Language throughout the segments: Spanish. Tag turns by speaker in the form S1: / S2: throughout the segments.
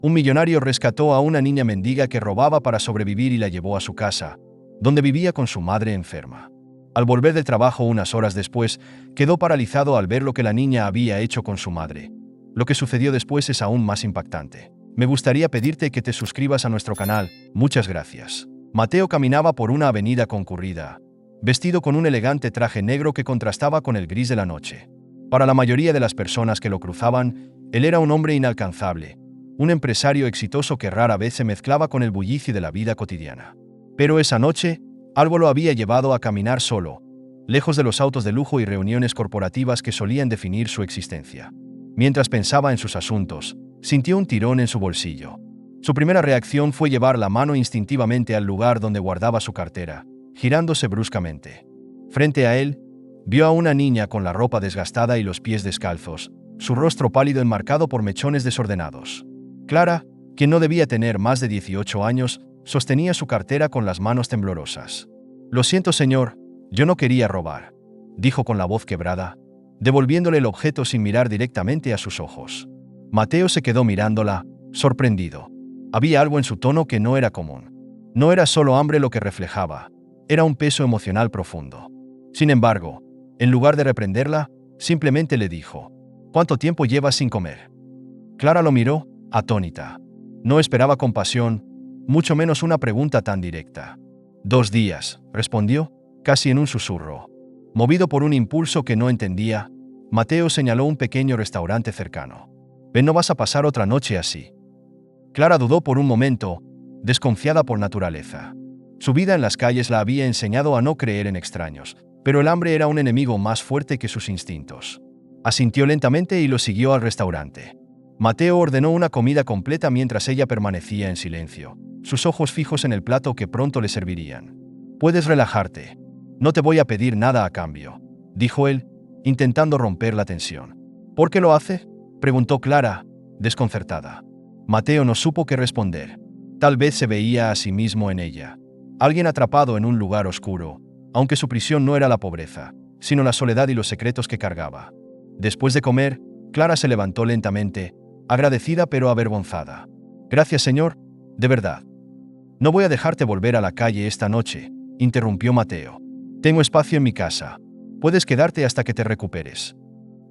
S1: Un millonario rescató a una niña mendiga que robaba para sobrevivir y la llevó a su casa, donde vivía con su madre enferma. Al volver del trabajo unas horas después, quedó paralizado al ver lo que la niña había hecho con su madre. Lo que sucedió después es aún más impactante. Me gustaría pedirte que te suscribas a nuestro canal. Muchas gracias. Mateo caminaba por una avenida concurrida, vestido con un elegante traje negro que contrastaba con el gris de la noche. Para la mayoría de las personas que lo cruzaban, él era un hombre inalcanzable, un empresario exitoso que rara vez se mezclaba con el bullicio de la vida cotidiana. Pero esa noche, algo lo había llevado a caminar solo, lejos de los autos de lujo y reuniones corporativas que solían definir su existencia. Mientras pensaba en sus asuntos, sintió un tirón en su bolsillo. Su primera reacción fue llevar la mano instintivamente al lugar donde guardaba su cartera, girándose bruscamente. Frente a él, vio a una niña con la ropa desgastada y los pies descalzos, su rostro pálido enmarcado por mechones desordenados. Clara, quien no debía tener más de 18 años, sostenía su cartera con las manos temblorosas. «Lo siento, señor, yo no quería robar», dijo con la voz quebrada, devolviéndole el objeto sin mirar directamente a sus ojos. Mateo se quedó mirándola, sorprendido. Había algo en su tono que no era común. No era solo hambre lo que reflejaba, era un peso emocional profundo. Sin embargo, en lugar de reprenderla, simplemente le dijo: «¿Cuánto tiempo llevas sin comer?». Clara lo miró, atónita. No esperaba compasión, mucho menos una pregunta tan directa. «2 días», respondió, casi en un susurro. Movido por un impulso que no entendía, Mateo señaló un pequeño restaurante cercano. «Ven, no vas a pasar otra noche así». Clara dudó por un momento, desconfiada por naturaleza. Su vida en las calles la había enseñado a no creer en extraños, pero el hambre era un enemigo más fuerte que sus instintos. Asintió lentamente y lo siguió al restaurante. Mateo ordenó una comida completa mientras ella permanecía en silencio, sus ojos fijos en el plato que pronto le servirían. «Puedes relajarte. No te voy a pedir nada a cambio», dijo él, intentando romper la tensión. «¿Por qué lo hace?», preguntó Clara, desconcertada. Mateo no supo qué responder. Tal vez se veía a sí mismo en ella. Alguien atrapado en un lugar oscuro, aunque su prisión no era la pobreza, sino la soledad y los secretos que cargaba. Después de comer, Clara se levantó lentamente, agradecida pero avergonzada. «Gracias, señor, de verdad». «No voy a dejarte volver a la calle esta noche», interrumpió Mateo. «Tengo espacio en mi casa. Puedes quedarte hasta que te recuperes».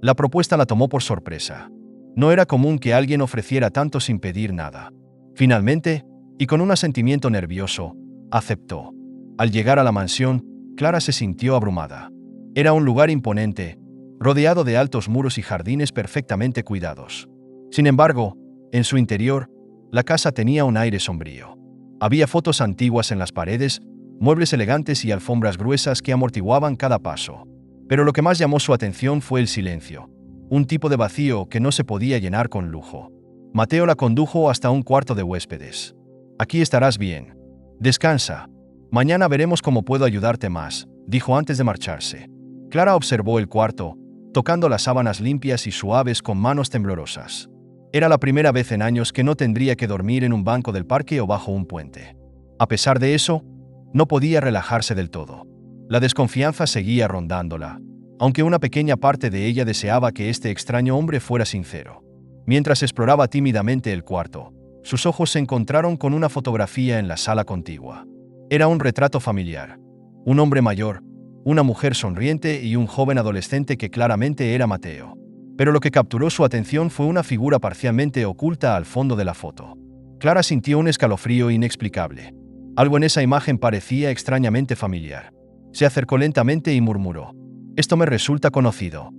S1: La propuesta la tomó por sorpresa. No era común que alguien ofreciera tanto sin pedir nada. Finalmente, y con un asentimiento nervioso, aceptó. Al llegar a la mansión, Clara se sintió abrumada. Era un lugar imponente, rodeado de altos muros y jardines perfectamente cuidados. Sin embargo, en su interior, la casa tenía un aire sombrío. Había fotos antiguas en las paredes, muebles elegantes y alfombras gruesas que amortiguaban cada paso. Pero lo que más llamó su atención fue el silencio, un tipo de vacío que no se podía llenar con lujo. Mateo la condujo hasta un cuarto de huéspedes. «Aquí estarás bien. Descansa. Mañana veremos cómo puedo ayudarte más», dijo antes de marcharse. Clara observó el cuarto, tocando las sábanas limpias y suaves con manos temblorosas. Era la primera vez en años que no tendría que dormir en un banco del parque o bajo un puente. A pesar de eso, no podía relajarse del todo. La desconfianza seguía rondándola, aunque una pequeña parte de ella deseaba que este extraño hombre fuera sincero. Mientras exploraba tímidamente el cuarto, sus ojos se encontraron con una fotografía en la sala contigua. Era un retrato familiar. Un hombre mayor, una mujer sonriente y un joven adolescente que claramente era Mateo. Pero lo que capturó su atención fue una figura parcialmente oculta al fondo de la foto. Clara sintió un escalofrío inexplicable. Algo en esa imagen parecía extrañamente familiar. Se acercó lentamente y murmuró: «Esto me resulta conocido».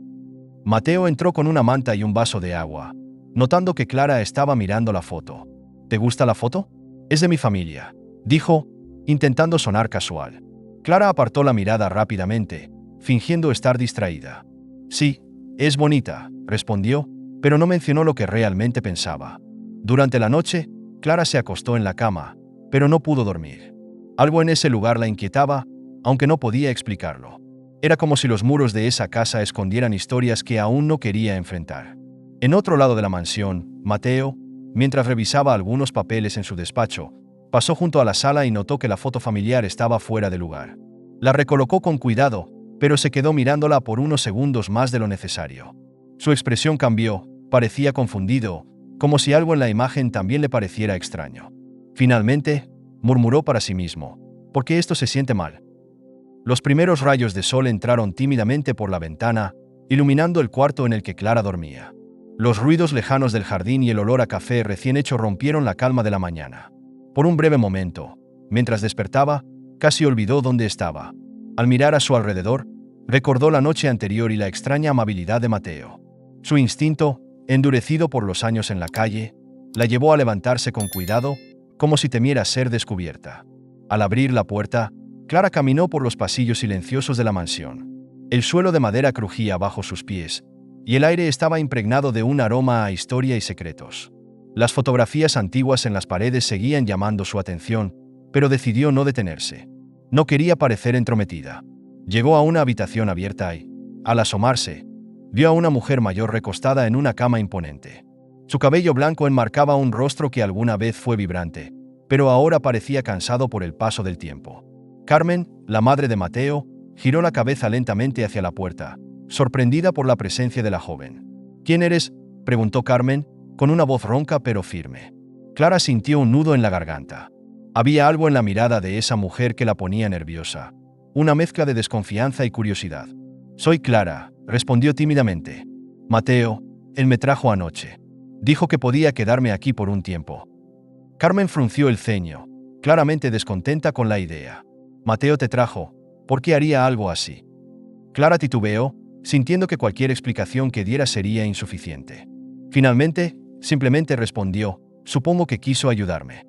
S1: Mateo entró con una manta y un vaso de agua, notando que Clara estaba mirando la foto. «¿Te gusta la foto? Es de mi familia», dijo, intentando sonar casual. Clara apartó la mirada rápidamente, fingiendo estar distraída. «Sí, es bonita», respondió, pero no mencionó lo que realmente pensaba. Durante la noche, Clara se acostó en la cama, pero no pudo dormir. Algo en ese lugar la inquietaba, aunque no podía explicarlo. Era como si los muros de esa casa escondieran historias que aún no quería enfrentar. En otro lado de la mansión, Mateo, mientras revisaba algunos papeles en su despacho, pasó junto a la sala y notó que la foto familiar estaba fuera de lugar. La recolocó con cuidado, pero se quedó mirándola por unos segundos más de lo necesario. Su expresión cambió, parecía confundido, como si algo en la imagen también le pareciera extraño. Finalmente, murmuró para sí mismo, ¿por qué esto se siente mal? Los primeros rayos de sol entraron tímidamente por la ventana, iluminando el cuarto en el que Clara dormía. Los ruidos lejanos del jardín y el olor a café recién hecho rompieron la calma de la mañana. Por un breve momento, mientras despertaba, casi olvidó dónde estaba. Al mirar a su alrededor, recordó la noche anterior y la extraña amabilidad de Mateo. Su instinto, endurecido por los años en la calle, la llevó a levantarse con cuidado, como si temiera ser descubierta. Al abrir la puerta, Clara caminó por los pasillos silenciosos de la mansión. El suelo de madera crujía bajo sus pies, y el aire estaba impregnado de un aroma a historia y secretos. Las fotografías antiguas en las paredes seguían llamando su atención, pero decidió no detenerse. No quería parecer entrometida. Llegó a una habitación abierta y, al asomarse, vio a una mujer mayor recostada en una cama imponente. Su cabello blanco enmarcaba un rostro que alguna vez fue vibrante, pero ahora parecía cansado por el paso del tiempo. Carmen, la madre de Mateo, giró la cabeza lentamente hacia la puerta, sorprendida por la presencia de la joven. ¿Quién eres?, preguntó Carmen, con una voz ronca pero firme. Clara sintió un nudo en la garganta. Había algo en la mirada de esa mujer que la ponía nerviosa, una mezcla de desconfianza y curiosidad. Soy Clara, respondió tímidamente. Mateo, él me trajo anoche. Dijo que podía quedarme aquí por un tiempo. Carmen frunció el ceño, claramente descontenta con la idea. Mateo te trajo, ¿por qué haría algo así? Clara titubeó, sintiendo que cualquier explicación que diera sería insuficiente. Finalmente, simplemente respondió, supongo que quiso ayudarme.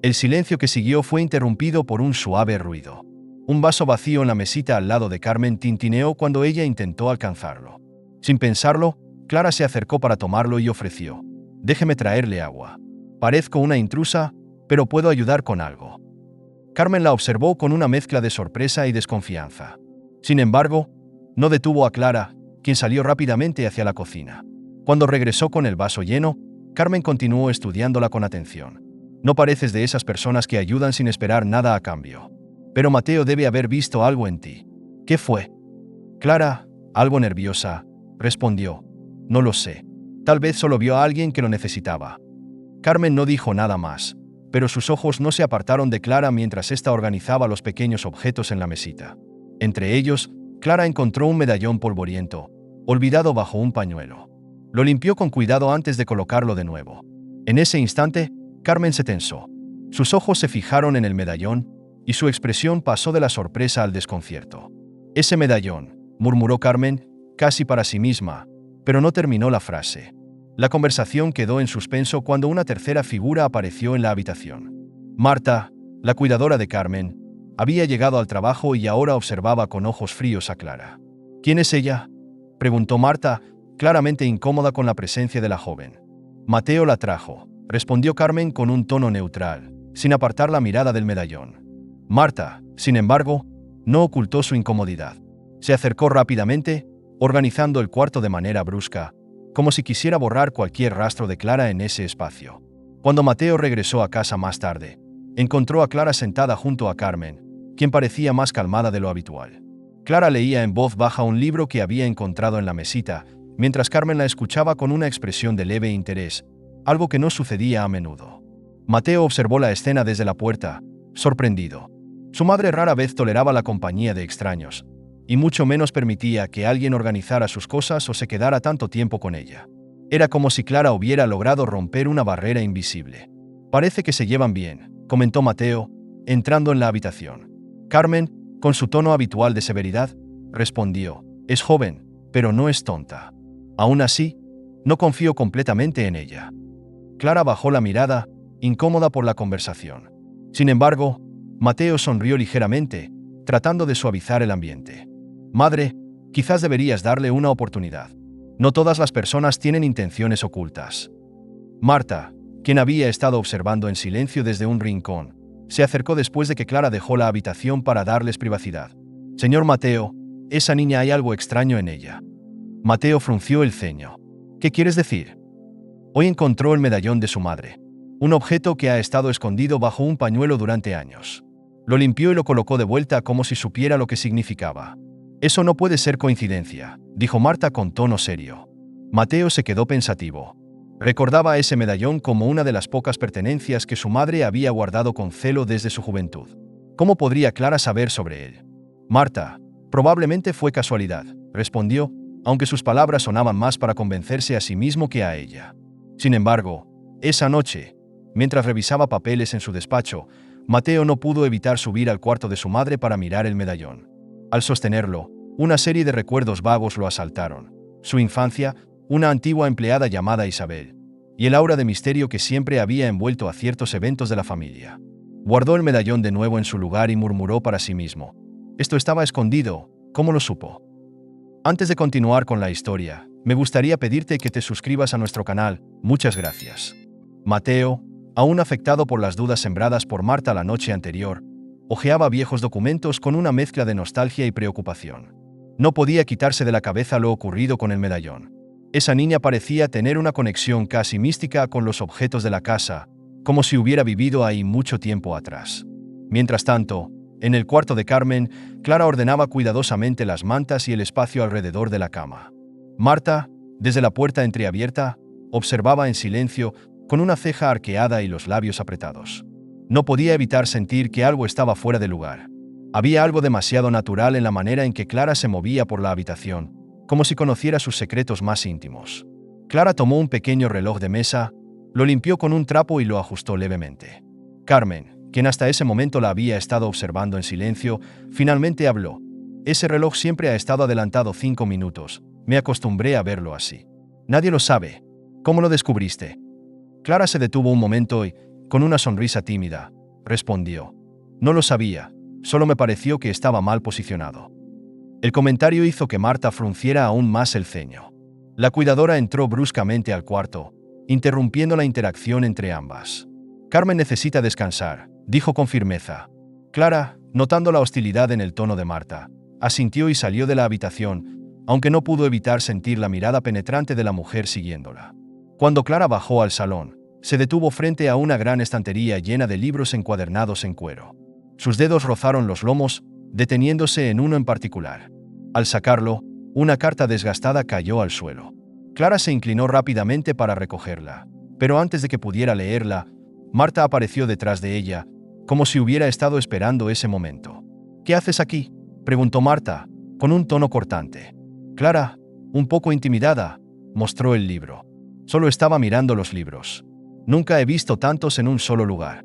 S1: El silencio que siguió fue interrumpido por un suave ruido. Un vaso vacío en la mesita al lado de Carmen tintineó cuando ella intentó alcanzarlo. Sin pensarlo, Clara se acercó para tomarlo y ofreció. Déjeme traerle agua. Parezco una intrusa, pero puedo ayudar con algo. Carmen la observó con una mezcla de sorpresa y desconfianza. Sin embargo, no detuvo a Clara, quien salió rápidamente hacia la cocina. Cuando regresó con el vaso lleno, Carmen continuó estudiándola con atención. No pareces de esas personas que ayudan sin esperar nada a cambio. Pero Mateo debe haber visto algo en ti. ¿Qué fue? Clara, algo nerviosa, respondió. No lo sé. Tal vez solo vio a alguien que lo necesitaba. Carmen no dijo nada más, pero sus ojos no se apartaron de Clara mientras ésta organizaba los pequeños objetos en la mesita. Entre ellos, Clara encontró un medallón polvoriento, olvidado bajo un pañuelo. Lo limpió con cuidado antes de colocarlo de nuevo. En ese instante, Carmen se tensó. Sus ojos se fijaron en el medallón, y su expresión pasó de la sorpresa al desconcierto. Ese medallón, murmuró Carmen, casi para sí misma, pero no terminó la frase. La conversación quedó en suspenso cuando una tercera figura apareció en la habitación. Marta, la cuidadora de Carmen, había llegado al trabajo y ahora observaba con ojos fríos a Clara. ¿Quién es ella?, preguntó Marta, claramente incómoda con la presencia de la joven. Mateo la trajo, respondió Carmen con un tono neutral, sin apartar la mirada del medallón. Marta, sin embargo, no ocultó su incomodidad. Se acercó rápidamente, organizando el cuarto de manera brusca, como si quisiera borrar cualquier rastro de Clara en ese espacio. Cuando Mateo regresó a casa más tarde, encontró a Clara sentada junto a Carmen, quien parecía más calmada de lo habitual. Clara leía en voz baja un libro que había encontrado en la mesita, mientras Carmen la escuchaba con una expresión de leve interés, algo que no sucedía a menudo. Mateo observó la escena desde la puerta, sorprendido. Su madre rara vez toleraba la compañía de extraños, y mucho menos permitía que alguien organizara sus cosas o se quedara tanto tiempo con ella. Era como si Clara hubiera logrado romper una barrera invisible. Parece que se llevan bien, comentó Mateo, entrando en la habitación. Carmen, con su tono habitual de severidad, respondió, es joven, pero no es tonta. Aún así, no confío completamente en ella. Clara bajó la mirada, incómoda por la conversación. Sin embargo, Mateo sonrió ligeramente, tratando de suavizar el ambiente. Madre, quizás deberías darle una oportunidad. No todas las personas tienen intenciones ocultas. Marta, quien había estado observando en silencio desde un rincón, se acercó después de que Clara dejó la habitación para darles privacidad. Señor Mateo, esa niña hay algo extraño en ella. Mateo frunció el ceño. ¿Qué quieres decir? Hoy encontró el medallón de su madre, un objeto que ha estado escondido bajo un pañuelo durante años. Lo limpió y lo colocó de vuelta como si supiera lo que significaba. Eso no puede ser coincidencia, dijo Marta con tono serio. Mateo se quedó pensativo. Recordaba ese medallón como una de las pocas pertenencias que su madre había guardado con celo desde su juventud. ¿Cómo podría Clara saber sobre él? Marta, probablemente fue casualidad, respondió, aunque sus palabras sonaban más para convencerse a sí mismo que a ella. Sin embargo, esa noche, mientras revisaba papeles en su despacho, Mateo no pudo evitar subir al cuarto de su madre para mirar el medallón. Al sostenerlo, una serie de recuerdos vagos lo asaltaron. Su infancia, una antigua empleada llamada Isabel, y el aura de misterio que siempre había envuelto a ciertos eventos de la familia. Guardó el medallón de nuevo en su lugar y murmuró para sí mismo: «Esto estaba escondido, ¿cómo lo supo?». Antes de continuar con la historia, me gustaría pedirte que te suscribas a nuestro canal. Muchas gracias. Mateo, aún afectado por las dudas sembradas por Marta la noche anterior, hojeaba viejos documentos con una mezcla de nostalgia y preocupación. No podía quitarse de la cabeza lo ocurrido con el medallón. Esa niña parecía tener una conexión casi mística con los objetos de la casa, como si hubiera vivido ahí mucho tiempo atrás. Mientras tanto, en el cuarto de Carmen, Clara ordenaba cuidadosamente las mantas y el espacio alrededor de la cama. Marta, desde la puerta entreabierta, observaba en silencio, con una ceja arqueada y los labios apretados. No podía evitar sentir que algo estaba fuera de lugar. Había algo demasiado natural en la manera en que Clara se movía por la habitación, como si conociera sus secretos más íntimos. Clara tomó un pequeño reloj de mesa, lo limpió con un trapo y lo ajustó levemente. Carmen, quien hasta ese momento la había estado observando en silencio, finalmente habló. «Ese reloj siempre ha estado adelantado 5 minutos. Me acostumbré a verlo así». «Nadie lo sabe. ¿Cómo lo descubriste?». Clara se detuvo un momento y, con una sonrisa tímida, respondió: «No lo sabía, solo me pareció que estaba mal posicionado». El comentario hizo que Marta frunciera aún más el ceño. La cuidadora entró bruscamente al cuarto, interrumpiendo la interacción entre ambas. «Carmen necesita descansar», dijo con firmeza. Clara, notando la hostilidad en el tono de Marta, asintió y salió de la habitación, aunque no pudo evitar sentir la mirada penetrante de la mujer siguiéndola. Cuando Clara bajó al salón, se detuvo frente a una gran estantería llena de libros encuadernados en cuero. Sus dedos rozaron los lomos, deteniéndose en uno en particular. Al sacarlo, una carta desgastada cayó al suelo. Clara se inclinó rápidamente para recogerla, pero antes de que pudiera leerla, Marta apareció detrás de ella, como si hubiera estado esperando ese momento. «¿Qué haces aquí?», preguntó Marta, con un tono cortante. Clara, un poco intimidada, mostró el libro. Solo estaba mirando los libros. «Nunca he visto tantos en un solo lugar».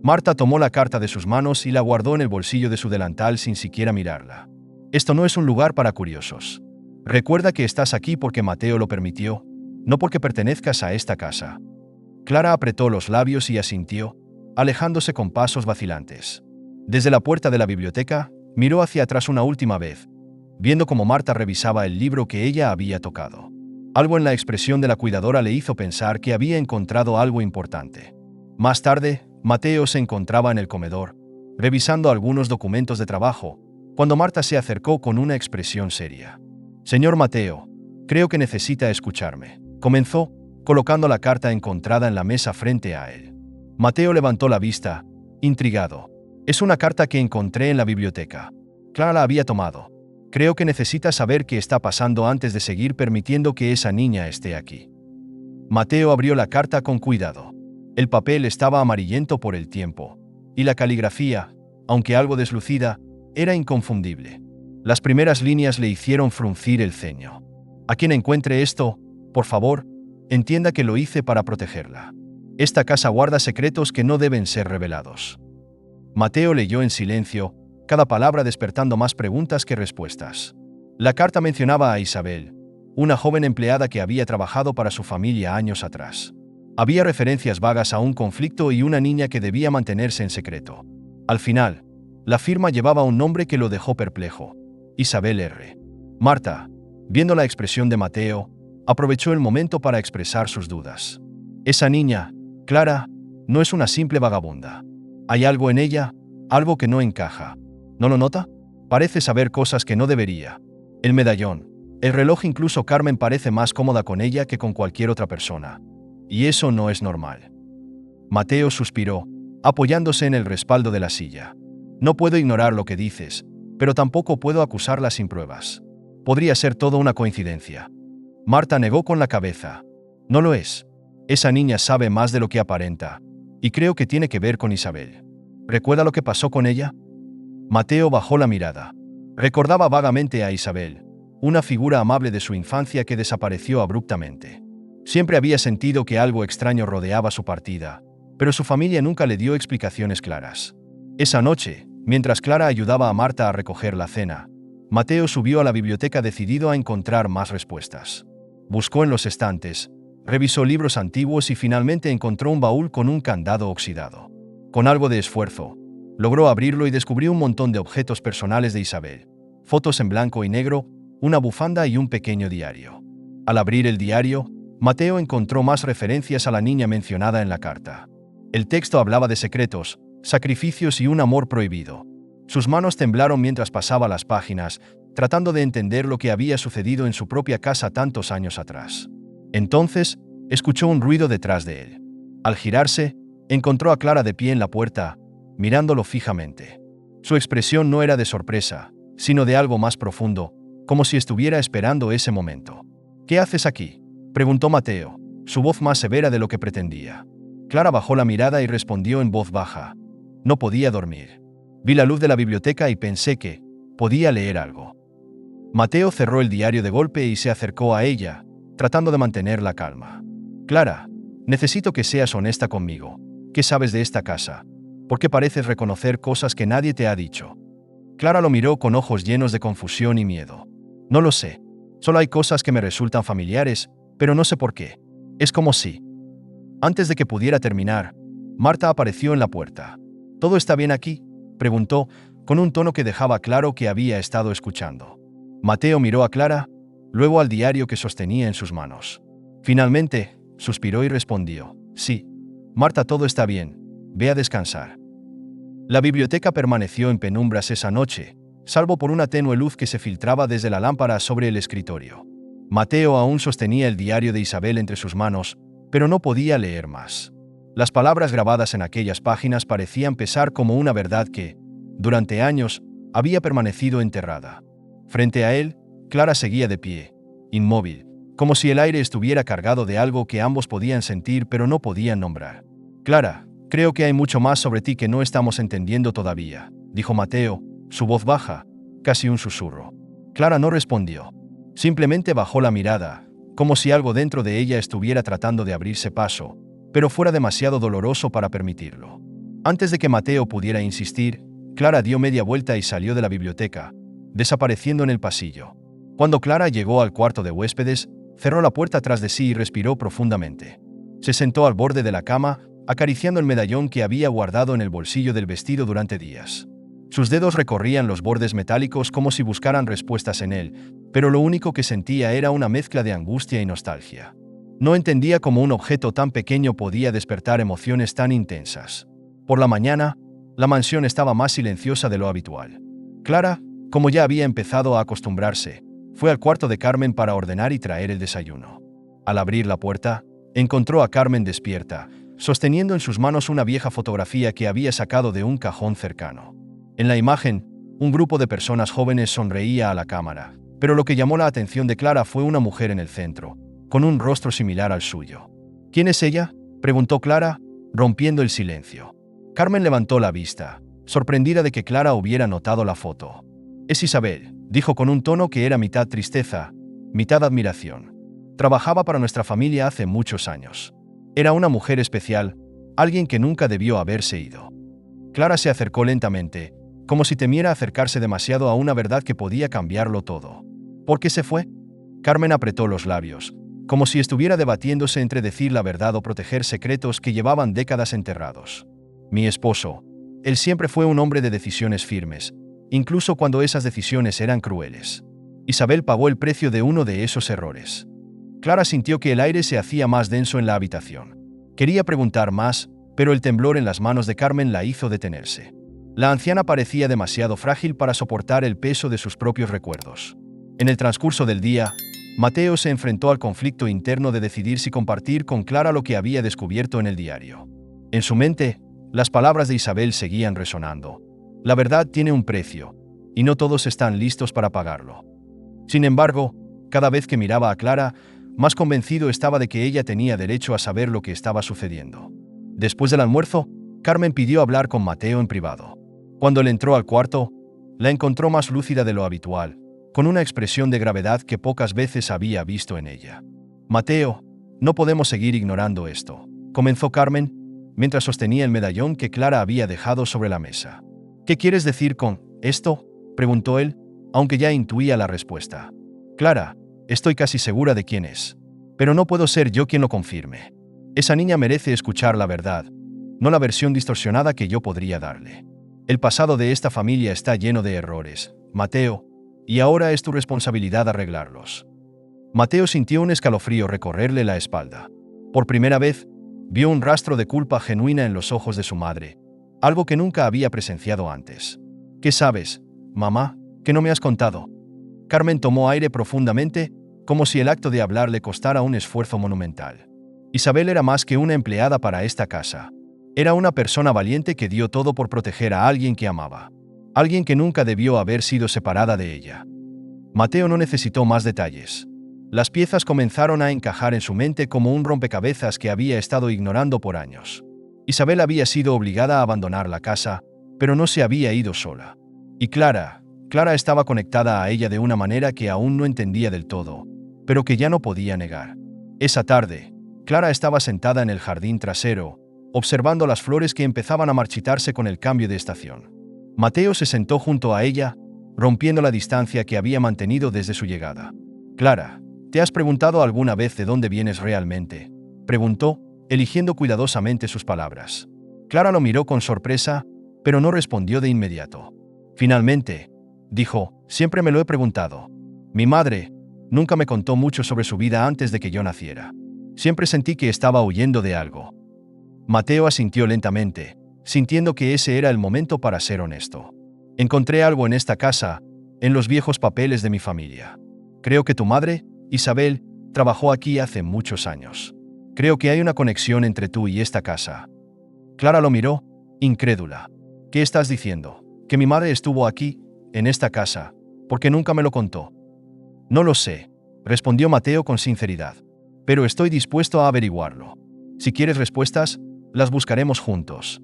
S1: Marta tomó la carta de sus manos y la guardó en el bolsillo de su delantal sin siquiera mirarla. «Esto no es un lugar para curiosos. Recuerda que estás aquí porque Mateo lo permitió, no porque pertenezcas a esta casa». Clara apretó los labios y asintió, alejándose con pasos vacilantes. Desde la puerta de la biblioteca, miró hacia atrás una última vez, viendo cómo Marta revisaba el libro que ella había tocado. Algo en la expresión de la cuidadora le hizo pensar que había encontrado algo importante. Más tarde, Mateo se encontraba en el comedor, revisando algunos documentos de trabajo, cuando Marta se acercó con una expresión seria. «Señor Mateo, creo que necesita escucharme», comenzó, colocando la carta encontrada en la mesa frente a él. Mateo levantó la vista, intrigado. «Es una carta que encontré en la biblioteca. Clara la había tomado. Creo que necesita saber qué está pasando antes de seguir permitiendo que esa niña esté aquí». Mateo abrió la carta con cuidado. El papel estaba amarillento por el tiempo, y la caligrafía, aunque algo deslucida, era inconfundible. Las primeras líneas le hicieron fruncir el ceño. «A quien encuentre esto, por favor, entienda que lo hice para protegerla. Esta casa guarda secretos que no deben ser revelados». Mateo leyó en silencio, cada palabra despertando más preguntas que respuestas. La carta mencionaba a Isabel, una joven empleada que había trabajado para su familia años atrás. Había referencias vagas a un conflicto y una niña que debía mantenerse en secreto. Al final, la firma llevaba un nombre que lo dejó perplejo: Isabel R. Marta, viendo la expresión de Mateo, aprovechó el momento para expresar sus dudas. «Esa niña, Clara, no es una simple vagabunda. Hay algo en ella, algo que no encaja. ¿No lo nota? Parece saber cosas que no debería. El medallón, el reloj, incluso Carmen parece más cómoda con ella que con cualquier otra persona. Y eso no es normal». Mateo suspiró, apoyándose en el respaldo de la silla. «No puedo ignorar lo que dices, pero tampoco puedo acusarla sin pruebas. Podría ser todo una coincidencia». Marta negó con la cabeza. «No lo es. Esa niña sabe más de lo que aparenta, y creo que tiene que ver con Isabel. ¿Recuerda lo que pasó con ella? Mateo bajó la mirada. Recordaba vagamente a Isabel, una figura amable de su infancia que desapareció abruptamente. Siempre había sentido que algo extraño rodeaba su partida, pero su familia nunca le dio explicaciones claras. Esa noche, mientras Clara ayudaba a Marta a recoger la cena, Mateo subió a la biblioteca decidido a encontrar más respuestas. Buscó en los estantes, revisó libros antiguos y finalmente encontró un baúl con un candado oxidado. Con algo de esfuerzo, logró abrirlo y descubrió un montón de objetos personales de Isabel, fotos en blanco y negro, una bufanda y un pequeño diario. Al abrir el diario, Mateo encontró más referencias a la niña mencionada en la carta. El texto hablaba de secretos, sacrificios y un amor prohibido. Sus manos temblaron mientras pasaba las páginas, tratando de entender lo que había sucedido en su propia casa tantos años atrás. Entonces, escuchó un ruido detrás de él. Al girarse, encontró a Clara de pie en la puerta, mirándolo fijamente. Su expresión no era de sorpresa, sino de algo más profundo, como si estuviera esperando ese momento. «¿Qué haces aquí?», preguntó Mateo, su voz más severa de lo que pretendía. Clara bajó la mirada y respondió en voz baja. «No podía dormir. Vi la luz de la biblioteca y pensé que podía leer algo». Mateo cerró el diario de golpe y se acercó a ella, tratando de mantener la calma. «Clara, necesito que seas honesta conmigo. ¿Qué sabes de esta casa? ¿Por qué pareces reconocer cosas que nadie te ha dicho?». Clara lo miró con ojos llenos de confusión y miedo. «No lo sé. Solo hay cosas que me resultan familiares, pero no sé por qué. Es como si…». Antes de que pudiera terminar, Marta apareció en la puerta. «¿Todo está bien aquí?», preguntó, con un tono que dejaba claro que había estado escuchando. Mateo miró a Clara, luego al diario que sostenía en sus manos. Finalmente, suspiró y respondió: «Sí. Marta, todo está bien. Ve a descansar». La biblioteca permaneció en penumbras esa noche, salvo por una tenue luz que se filtraba desde la lámpara sobre el escritorio. Mateo aún sostenía el diario de Isabel entre sus manos, pero no podía leer más. Las palabras grabadas en aquellas páginas parecían pesar como una verdad que, durante años, había permanecido enterrada. Frente a él, Clara seguía de pie, inmóvil, como si el aire estuviera cargado de algo que ambos podían sentir pero no podían nombrar. «Clara, creo que hay mucho más sobre ti que no estamos entendiendo todavía», dijo Mateo, su voz baja, casi un susurro. Clara no respondió. Simplemente bajó la mirada, como si algo dentro de ella estuviera tratando de abrirse paso, pero fuera demasiado doloroso para permitirlo. Antes de que Mateo pudiera insistir, Clara dio media vuelta y salió de la biblioteca, desapareciendo en el pasillo. Cuando Clara llegó al cuarto de huéspedes, cerró la puerta tras de sí y respiró profundamente. Se sentó al borde de la cama, acariciando el medallón que había guardado en el bolsillo del vestido durante días. Sus dedos recorrían los bordes metálicos como si buscaran respuestas en él, pero lo único que sentía era una mezcla de angustia y nostalgia. No entendía cómo un objeto tan pequeño podía despertar emociones tan intensas. Por la mañana, la mansión estaba más silenciosa de lo habitual. Clara, como ya había empezado a acostumbrarse, fue al cuarto de Carmen para ordenar y traer el desayuno. Al abrir la puerta, encontró a Carmen despierta, sosteniendo en sus manos una vieja fotografía que había sacado de un cajón cercano. En la imagen, un grupo de personas jóvenes sonreía a la cámara, pero lo que llamó la atención de Clara fue una mujer en el centro, con un rostro similar al suyo. «¿Quién es ella?», preguntó Clara, rompiendo el silencio. Carmen levantó la vista, sorprendida de que Clara hubiera notado la foto. «Es Isabel», dijo con un tono que era mitad tristeza, mitad admiración. «Trabajaba para nuestra familia hace muchos años. Era una mujer especial, alguien que nunca debió haberse ido». Clara se acercó lentamente, como si temiera acercarse demasiado a una verdad que podía cambiarlo todo. «¿Por qué se fue?». Carmen apretó los labios, como si estuviera debatiéndose entre decir la verdad o proteger secretos que llevaban décadas enterrados. «Mi esposo. Él siempre fue un hombre de decisiones firmes, incluso cuando esas decisiones eran crueles. Isabel pagó el precio de uno de esos errores». Clara sintió que el aire se hacía más denso en la habitación. Quería preguntar más, pero el temblor en las manos de Carmen la hizo detenerse. La anciana parecía demasiado frágil para soportar el peso de sus propios recuerdos. En el transcurso del día, Mateo se enfrentó al conflicto interno de decidir si compartir con Clara lo que había descubierto en el diario. En su mente, las palabras de Isabel seguían resonando. La verdad tiene un precio, y no todos están listos para pagarlo. Sin embargo, cada vez que miraba a Clara, más convencido estaba de que ella tenía derecho a saber lo que estaba sucediendo. Después del almuerzo, Carmen pidió hablar con Mateo en privado. Cuando él entró al cuarto, la encontró más lúcida de lo habitual, con una expresión de gravedad que pocas veces había visto en ella. «Mateo, no podemos seguir ignorando esto», comenzó Carmen, mientras sostenía el medallón que Clara había dejado sobre la mesa. «¿Qué quieres decir con esto?», preguntó él, aunque ya intuía la respuesta. «Clara, estoy casi segura de quién es. Pero no puedo ser yo quien lo confirme. Esa niña merece escuchar la verdad, no la versión distorsionada que yo podría darle. El pasado de esta familia está lleno de errores, Mateo, y ahora es tu responsabilidad arreglarlos». Mateo sintió un escalofrío recorrerle la espalda. Por primera vez, vio un rastro de culpa genuina en los ojos de su madre, algo que nunca había presenciado antes. «¿Qué sabes, mamá, que no me has contado?». Carmen tomó aire profundamente, como si el acto de hablar le costara un esfuerzo monumental. Isabel era más que una empleada para esta casa. Era una persona valiente que dio todo por proteger a alguien que amaba. Alguien que nunca debió haber sido separada de ella. Mateo no necesitó más detalles. Las piezas comenzaron a encajar en su mente como un rompecabezas que había estado ignorando por años. Isabel había sido obligada a abandonar la casa, pero no se había ido sola. Y Clara estaba conectada a ella de una manera que aún no entendía del todo, pero que ya no podía negar. Esa tarde, Clara estaba sentada en el jardín trasero, observando las flores que empezaban a marchitarse con el cambio de estación. Mateo se sentó junto a ella, rompiendo la distancia que había mantenido desde su llegada. «Clara, ¿te has preguntado alguna vez de dónde vienes realmente?», preguntó, eligiendo cuidadosamente sus palabras. Clara lo miró con sorpresa, pero no respondió de inmediato. Finalmente, dijo: «Siempre me lo he preguntado. Mi madre nunca me contó mucho sobre su vida antes de que yo naciera. Siempre sentí que estaba huyendo de algo». Mateo asintió lentamente, sintiendo que ese era el momento para ser honesto. «Encontré algo en esta casa, en los viejos papeles de mi familia. Creo que tu madre, Isabel, trabajó aquí hace muchos años. Creo que hay una conexión entre tú y esta casa». Clara lo miró, incrédula. «¿Qué estás diciendo? ¿Que mi madre estuvo aquí, en esta casa? Porque nunca me lo contó». «No lo sé», respondió Mateo con sinceridad. «Pero estoy dispuesto a averiguarlo. Si quieres respuestas, las buscaremos juntos».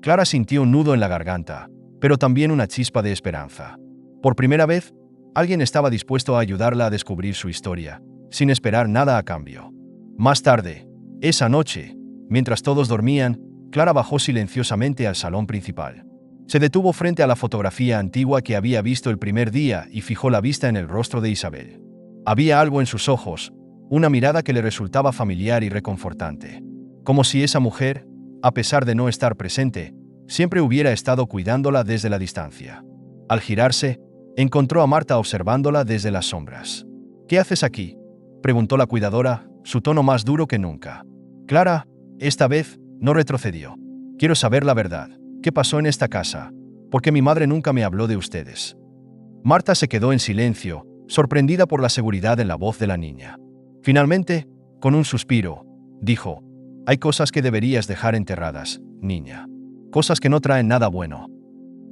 S1: Clara sintió un nudo en la garganta, pero también una chispa de esperanza. Por primera vez, alguien estaba dispuesto a ayudarla a descubrir su historia, sin esperar nada a cambio. Más tarde, esa noche, mientras todos dormían, Clara bajó silenciosamente al salón principal. Se detuvo frente a la fotografía antigua que había visto el primer día y fijó la vista en el rostro de Isabel. Había algo en sus ojos, una mirada que le resultaba familiar y reconfortante. Como si esa mujer, a pesar de no estar presente, siempre hubiera estado cuidándola desde la distancia. Al girarse, encontró a Marta observándola desde las sombras. «¿Qué haces aquí?», preguntó la cuidadora, su tono más duro que nunca. Clara, esta vez, no retrocedió. «Quiero saber la verdad. ¿Qué pasó en esta casa? Porque mi madre nunca me habló de ustedes». Marta se quedó en silencio, sorprendida por la seguridad en la voz de la niña. Finalmente, con un suspiro, dijo: «Hay cosas que deberías dejar enterradas, niña. Cosas que no traen nada bueno».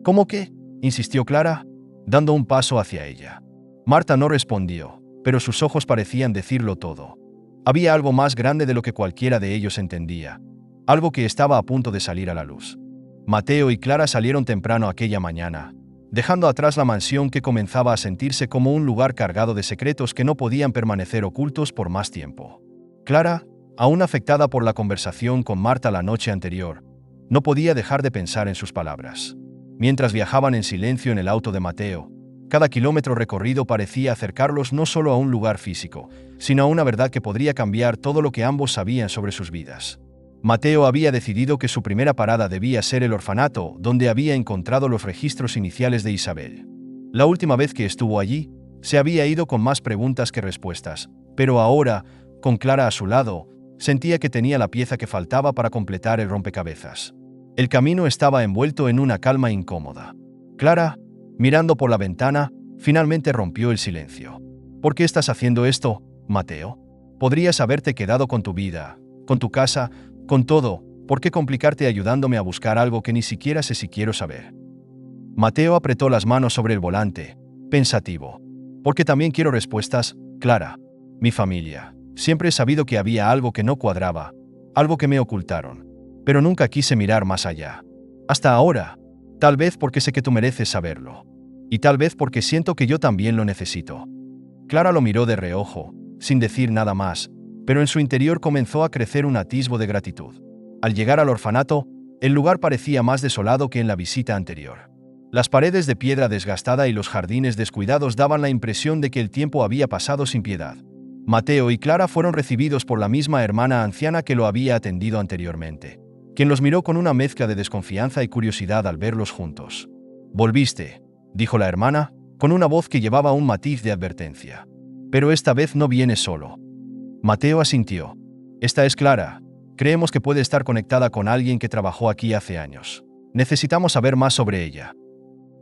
S1: «¿Cómo qué?», insistió Clara, dando un paso hacia ella. Marta no respondió, pero sus ojos parecían decirlo todo. Había algo más grande de lo que cualquiera de ellos entendía, algo que estaba a punto de salir a la luz. Mateo y Clara salieron temprano aquella mañana, dejando atrás la mansión que comenzaba a sentirse como un lugar cargado de secretos que no podían permanecer ocultos por más tiempo. Clara, aún afectada por la conversación con Marta la noche anterior, no podía dejar de pensar en sus palabras. Mientras viajaban en silencio en el auto de Mateo, cada kilómetro recorrido parecía acercarlos no solo a un lugar físico, sino a una verdad que podría cambiar todo lo que ambos sabían sobre sus vidas. Mateo había decidido que su primera parada debía ser el orfanato donde había encontrado los registros iniciales de Isabel. La última vez que estuvo allí, se había ido con más preguntas que respuestas, pero ahora, con Clara a su lado, sentía que tenía la pieza que faltaba para completar el rompecabezas. El camino estaba envuelto en una calma incómoda. Clara, mirando por la ventana, finalmente rompió el silencio. «¿Por qué estás haciendo esto, Mateo? Podrías haberte quedado con tu vida, con tu casa, con todo. ¿Por qué complicarte ayudándome a buscar algo que ni siquiera sé si quiero saber?». Mateo apretó las manos sobre el volante, pensativo. «Porque también quiero respuestas, Clara. Mi familia. Siempre he sabido que había algo que no cuadraba, algo que me ocultaron, pero nunca quise mirar más allá. Hasta ahora, tal vez porque sé que tú mereces saberlo, y tal vez porque siento que yo también lo necesito. Clara lo miró de reojo, sin decir nada más, pero en su interior comenzó a crecer un atisbo de gratitud. Al llegar al orfanato, el lugar parecía más desolado que en la visita anterior. Las paredes de piedra desgastada y los jardines descuidados daban la impresión de que el tiempo había pasado sin piedad. Mateo y Clara fueron recibidos por la misma hermana anciana que lo había atendido anteriormente, quien los miró con una mezcla de desconfianza y curiosidad al verlos juntos. «Volviste», dijo la hermana, con una voz que llevaba un matiz de advertencia. «Pero esta vez no vienes solo». Mateo asintió. «Esta es Clara. Creemos que puede estar conectada con alguien que trabajó aquí hace años. Necesitamos saber más sobre ella».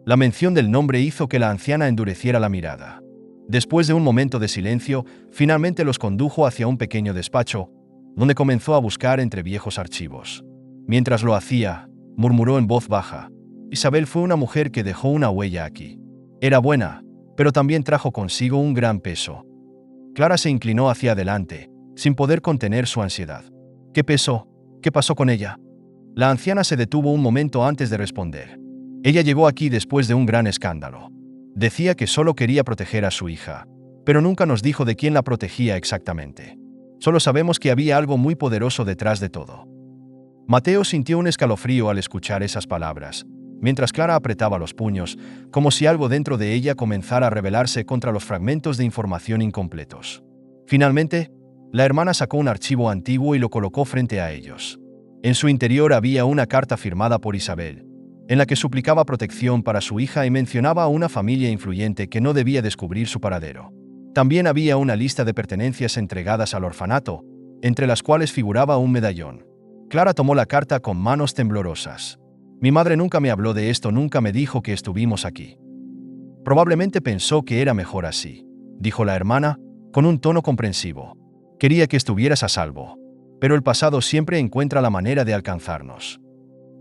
S1: La mención del nombre hizo que la anciana endureciera la mirada. Después de un momento de silencio, finalmente los condujo hacia un pequeño despacho, donde comenzó a buscar entre viejos archivos. Mientras lo hacía, murmuró en voz baja: «Isabel fue una mujer que dejó una huella aquí. Era buena, pero también trajo consigo un gran peso». Clara se inclinó hacia adelante, sin poder contener su ansiedad. «¿Qué peso? ¿Qué pasó con ella?». La anciana se detuvo un momento antes de responder. «Ella llegó aquí después de un gran escándalo. Decía que solo quería proteger a su hija, pero nunca nos dijo de quién la protegía exactamente. Solo sabemos que había algo muy poderoso detrás de todo». Mateo sintió un escalofrío al escuchar esas palabras, mientras Clara apretaba los puños, como si algo dentro de ella comenzara a rebelarse contra los fragmentos de información incompletos. Finalmente, la hermana sacó un archivo antiguo y lo colocó frente a ellos. En su interior había una carta firmada por Isabel, en la que suplicaba protección para su hija y mencionaba a una familia influyente que no debía descubrir su paradero. También había una lista de pertenencias entregadas al orfanato, entre las cuales figuraba un medallón. Clara tomó la carta con manos temblorosas. «Mi madre nunca me habló de esto, nunca me dijo que estuvimos aquí». «Probablemente pensó que era mejor así», dijo la hermana, con un tono comprensivo. «Quería que estuvieras a salvo. Pero el pasado siempre encuentra la manera de alcanzarnos».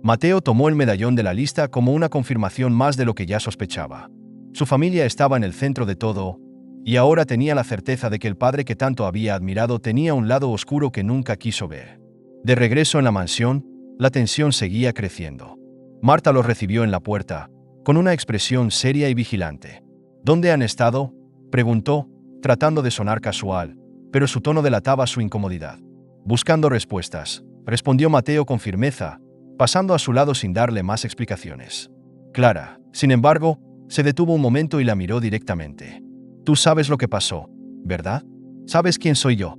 S1: Mateo tomó el medallón de la lista como una confirmación más de lo que ya sospechaba. Su familia estaba en el centro de todo, y ahora tenía la certeza de que el padre que tanto había admirado tenía un lado oscuro que nunca quiso ver. De regreso en la mansión, la tensión seguía creciendo. Marta los recibió en la puerta, con una expresión seria y vigilante. «¿Dónde han estado?», preguntó, tratando de sonar casual, pero su tono delataba su incomodidad. «Buscando respuestas», respondió Mateo con firmeza, pasando a su lado sin darle más explicaciones. Clara, sin embargo, se detuvo un momento y la miró directamente. «Tú sabes lo que pasó, ¿verdad? ¿Sabes quién soy yo?».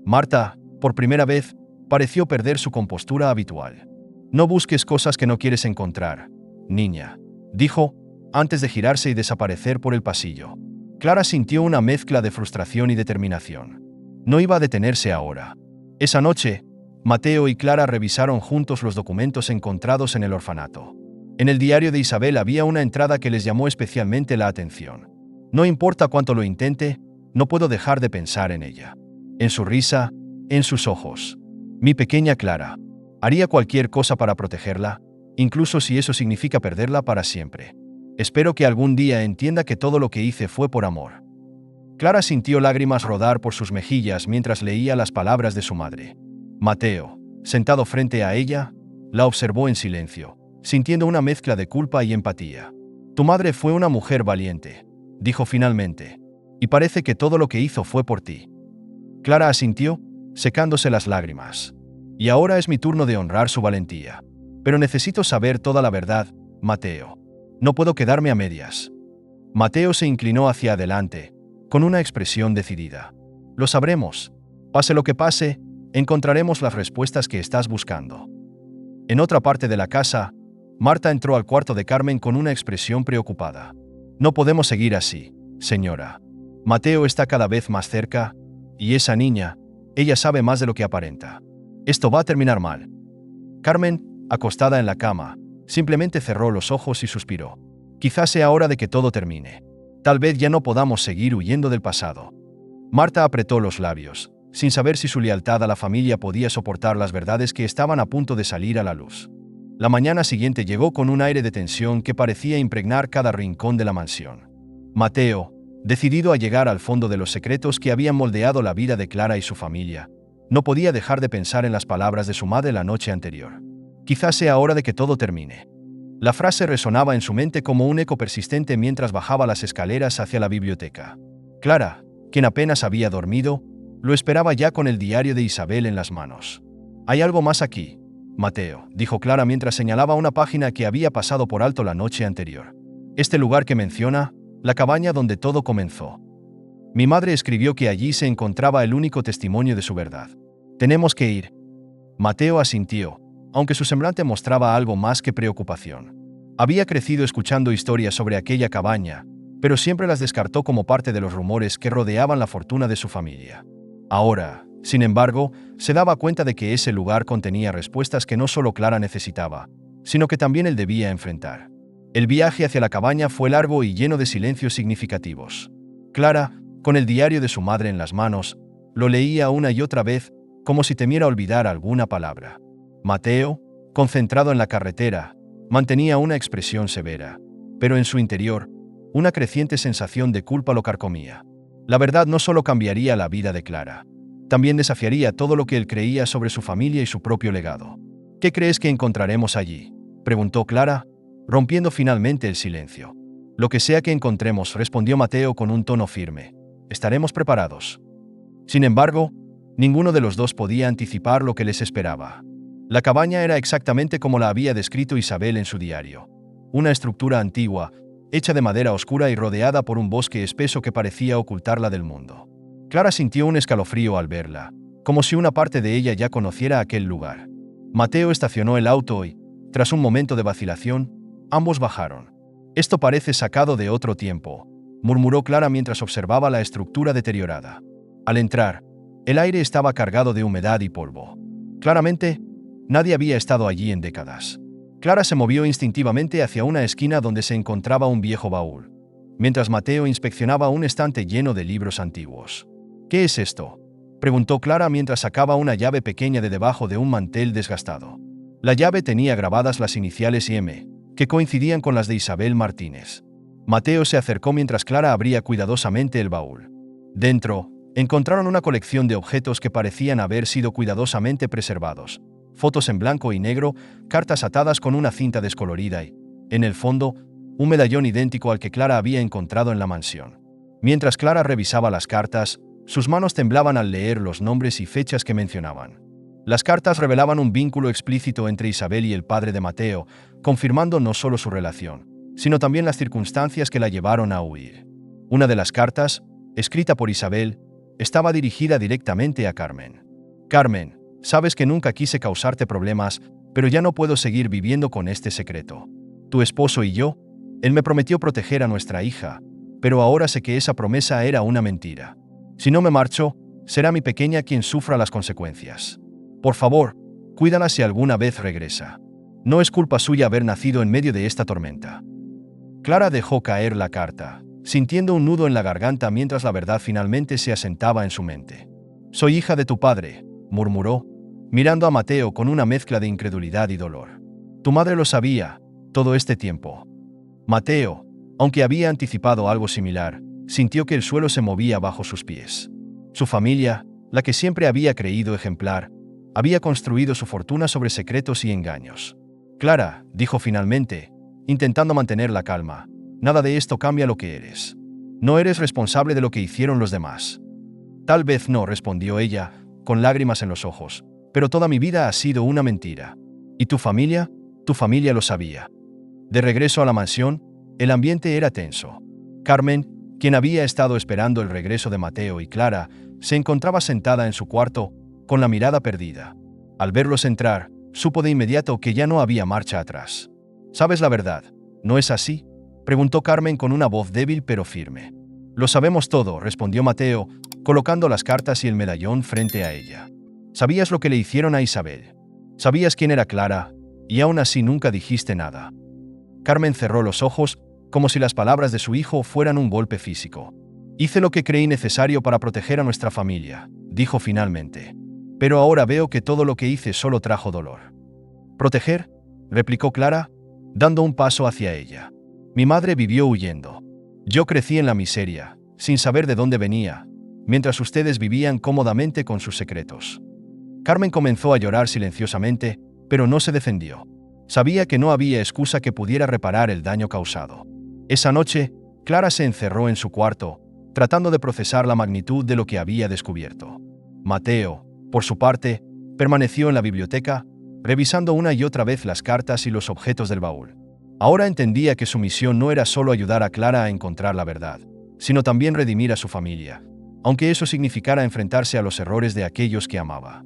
S1: Marta, por primera vez, pareció perder su compostura habitual. «No busques cosas que no quieres encontrar, niña», dijo, antes de girarse y desaparecer por el pasillo. Clara sintió una mezcla de frustración y determinación. No iba a detenerse ahora. Esa noche, Mateo y Clara revisaron juntos los documentos encontrados en el orfanato. En el diario de Isabel había una entrada que les llamó especialmente la atención. «No importa cuánto lo intente, no puedo dejar de pensar en ella. En su risa, en sus ojos. Mi pequeña Clara. Haría cualquier cosa para protegerla, incluso si eso significa perderla para siempre. Espero que algún día entienda que todo lo que hice fue por amor». Clara sintió lágrimas rodar por sus mejillas mientras leía las palabras de su madre. Mateo, sentado frente a ella, la observó en silencio, sintiendo una mezcla de culpa y empatía. «Tu madre fue una mujer valiente», dijo finalmente, «y parece que todo lo que hizo fue por ti». Clara asintió, secándose las lágrimas. «Y ahora es mi turno de honrar su valentía. Pero necesito saber toda la verdad, Mateo. No puedo quedarme a medias». Mateo se inclinó hacia adelante, con una expresión decidida. «Lo sabremos. Pase lo que pase, encontraremos las respuestas que estás buscando». En otra parte de la casa, Marta entró al cuarto de Carmen con una expresión preocupada. «No podemos seguir así, señora. Mateo está cada vez más cerca, y esa niña, ella sabe más de lo que aparenta. Esto va a terminar mal». Carmen, acostada en la cama, simplemente cerró los ojos y suspiró. «Quizás sea hora de que todo termine. Tal vez ya no podamos seguir huyendo del pasado». Marta apretó los labios, sin saber si su lealtad a la familia podía soportar las verdades que estaban a punto de salir a la luz. La mañana siguiente llegó con un aire de tensión que parecía impregnar cada rincón de la mansión. Mateo, Decidido a llegar al fondo de los secretos que habían moldeado la vida de Clara y su familia, no podía dejar de pensar en las palabras de su madre la noche anterior. Quizás sea hora de que todo termine. La frase resonaba en su mente como un eco persistente mientras bajaba las escaleras hacia la biblioteca. Clara, quien apenas había dormido, lo esperaba ya con el diario de Isabel en las manos. «Hay algo más aquí, Mateo», dijo Clara mientras señalaba una página que había pasado por alto la noche anterior. «Este lugar que menciona, la cabaña donde todo comenzó. Mi madre escribió que allí se encontraba el único testimonio de su verdad. Tenemos que ir». Mateo asintió, aunque su semblante mostraba algo más que preocupación. Había crecido escuchando historias sobre aquella cabaña, pero siempre las descartó como parte de los rumores que rodeaban la fortuna de su familia. Ahora, sin embargo, se daba cuenta de que ese lugar contenía respuestas que no solo Clara necesitaba, sino que también él debía enfrentar. El viaje hacia la cabaña fue largo y lleno de silencios significativos. Clara, con el diario de su madre en las manos, lo leía una y otra vez, como si temiera olvidar alguna palabra. Mateo, concentrado en la carretera, mantenía una expresión severa, pero en su interior, una creciente sensación de culpa lo carcomía. La verdad no solo cambiaría la vida de Clara, también desafiaría todo lo que él creía sobre su familia y su propio legado. «¿Qué crees que encontraremos allí?», preguntó Clara, rompiendo finalmente el silencio. «Lo que sea que encontremos», respondió Mateo con un tono firme. «Estaremos preparados». Sin embargo, ninguno de los dos podía anticipar lo que les esperaba. La cabaña era exactamente como la había descrito Isabel en su diario. Una estructura antigua, hecha de madera oscura y rodeada por un bosque espeso que parecía ocultarla del mundo. Clara sintió un escalofrío al verla, como si una parte de ella ya conociera aquel lugar. Mateo estacionó el auto y, tras un momento de vacilación, ambos bajaron. «Esto parece sacado de otro tiempo», murmuró Clara mientras observaba la estructura deteriorada. Al entrar, el aire estaba cargado de humedad y polvo. Claramente, nadie había estado allí en décadas. Clara se movió instintivamente hacia una esquina donde se encontraba un viejo baúl, mientras Mateo inspeccionaba un estante lleno de libros antiguos. «¿Qué es esto?», preguntó Clara mientras sacaba una llave pequeña de debajo de un mantel desgastado. La llave tenía grabadas las iniciales IM, que coincidían con las de Isabel Martínez. Mateo se acercó mientras Clara abría cuidadosamente el baúl. Dentro, encontraron una colección de objetos que parecían haber sido cuidadosamente preservados. Fotos en blanco y negro, cartas atadas con una cinta descolorida y, en el fondo, un medallón idéntico al que Clara había encontrado en la mansión. Mientras Clara revisaba las cartas, sus manos temblaban al leer los nombres y fechas que mencionaban. Las cartas revelaban un vínculo explícito entre Isabel y el padre de Mateo, confirmando no solo su relación, sino también las circunstancias que la llevaron a huir. Una de las cartas, escrita por Isabel, estaba dirigida directamente a Carmen. «Carmen, sabes que nunca quise causarte problemas, pero ya no puedo seguir viviendo con este secreto. Tu esposo y yo, él me prometió proteger a nuestra hija, pero ahora sé que esa promesa era una mentira. Si no me marcho, será mi pequeña quien sufra las consecuencias. Por favor, cuídala si alguna vez regresa. No es culpa suya haber nacido en medio de esta tormenta». Clara dejó caer la carta, sintiendo un nudo en la garganta mientras la verdad finalmente se asentaba en su mente. «Soy hija de tu padre», murmuró, mirando a Mateo con una mezcla de incredulidad y dolor. «Tu madre lo sabía, todo este tiempo». Mateo, aunque había anticipado algo similar, sintió que el suelo se movía bajo sus pies. Su familia, la que siempre había creído ejemplar, había construido su fortuna sobre secretos y engaños. «Clara», dijo finalmente, intentando mantener la calma, «nada de esto cambia lo que eres. No eres responsable de lo que hicieron los demás». «Tal vez no», respondió ella, con lágrimas en los ojos, «pero toda mi vida ha sido una mentira. ¿Y tu familia? Tu familia lo sabía». De regreso a la mansión, el ambiente era tenso. Carmen, quien había estado esperando el regreso de Mateo y Clara, se encontraba sentada en su cuarto, con la mirada perdida. Al verlos entrar, supo de inmediato que ya no había marcha atrás. «¿Sabes la verdad? ¿No es así?», preguntó Carmen con una voz débil pero firme. «Lo sabemos todo», respondió Mateo, colocando las cartas y el medallón frente a ella. «Sabías lo que le hicieron a Isabel. Sabías quién era Clara, y aún así nunca dijiste nada». Carmen cerró los ojos, como si las palabras de su hijo fueran un golpe físico. «Hice lo que creí necesario para proteger a nuestra familia», dijo finalmente. «Pero ahora veo que todo lo que hice solo trajo dolor». «¿Proteger?», replicó Clara, dando un paso hacia ella. «Mi madre vivió huyendo. Yo crecí en la miseria, sin saber de dónde venía, mientras ustedes vivían cómodamente con sus secretos. Carmen comenzó a llorar silenciosamente, pero no se defendió. Sabía que no había excusa que pudiera reparar el daño causado. Esa noche, Clara se encerró en su cuarto, tratando de procesar la magnitud de lo que había descubierto. Mateo, por su parte, permaneció en la biblioteca, revisando una y otra vez las cartas y los objetos del baúl. Ahora entendía que su misión no era solo ayudar a Clara a encontrar la verdad, sino también redimir a su familia, aunque eso significara enfrentarse a los errores de aquellos que amaba.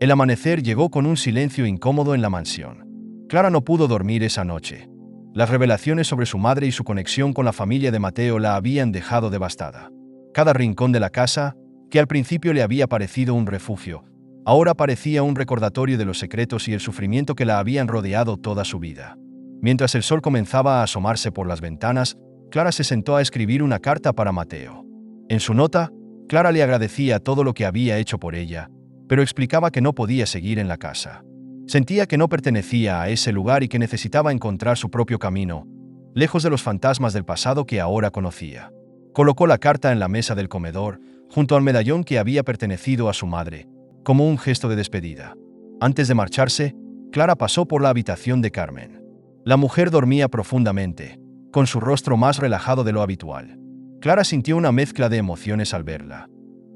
S1: El amanecer llegó con un silencio incómodo en la mansión. Clara no pudo dormir esa noche. Las revelaciones sobre su madre y su conexión con la familia de Mateo la habían dejado devastada. Cada rincón de la casa, que al principio le había parecido un refugio, ahora parecía un recordatorio de los secretos y el sufrimiento que la habían rodeado toda su vida. Mientras el sol comenzaba a asomarse por las ventanas, Clara se sentó a escribir una carta para Mateo. En su nota, Clara le agradecía todo lo que había hecho por ella, pero explicaba que no podía seguir en la casa. Sentía que no pertenecía a ese lugar y que necesitaba encontrar su propio camino, lejos de los fantasmas del pasado que ahora conocía. Colocó la carta en la mesa del comedor, junto al medallón que había pertenecido a su madre, como un gesto de despedida. Antes de marcharse, Clara pasó por la habitación de Carmen. La mujer dormía profundamente, con su rostro más relajado de lo habitual. Clara sintió una mezcla de emociones al verla.